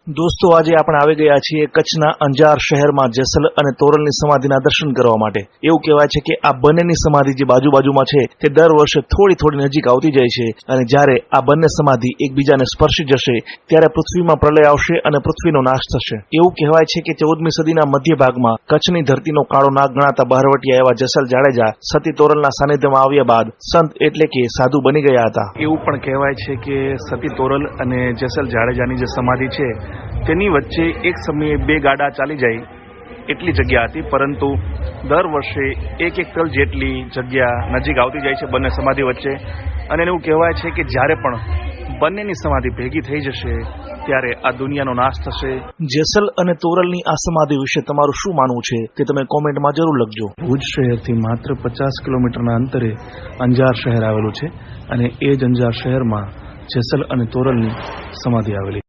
દોસ્તો, આજે આપણે આવી ગયા છીએ કચ્છના અંજાર શહેરમાં જેસલ અને તોરલની સમાધિના દર્શન કરવા માટે. એવું કહેવાય છે કે આ બંનેની સમાધિ જે બાજુમાં છે તે દર વર્ષે થોડી નજીક આવતી જાય છે અને જ્યારે આ બંને સમાધિ એકબીજાને સ્પર્શી જશે ત્યારે પૃથ્વીમાં પ્રલય આવશે અને પૃથ્વીનો નાશ થશે. એવું કહેવાય છે કે 14મી સદીના મધ્ય ભાગમાં કચ્છની ધરતીનો કાળો નાગ ગણાતા બહારવટિયા એવા જેસલ જાડેજા સતી તોરલના સાનિધ્યમાં આવ્યા બાદ સંત એટલે કે સાધુ બની ગયા હતા. એવું પણ કહેવાય છે કે સતી તોરલ અને જેસલ જાડેજાની જે સમાધિ છે તેની વચ્ચે એક સમયે બે ગાડા ચાલી જાય એટલી જગ્યા હતી, પરંતુ દર વર્ષે એક તલ જેટલી જગ્યા નજીક આવતી જાય છે બંને સમાધિ વચ્ચે. અને એવું કહેવાય છે કે જ્યારે પણ બંનેની સમાધિ ભેગી થઈ જશે ત્યારે આ દુનિયાનો નાશ થશે. જેસલ અને તોરલની આ સમાધિ વિશે તમારું શું માનવું છે તે તમે કોમેન્ટમાં જરૂર લખજો. ભુજ શહેરથી માત્ર 50 કિલોમીટરના અંતરે અંજાર શહેર આવેલું છે અને એ જ અંજાર શહેરમાં જેસલ અને તોરલની સમાધિ આવેલી છે.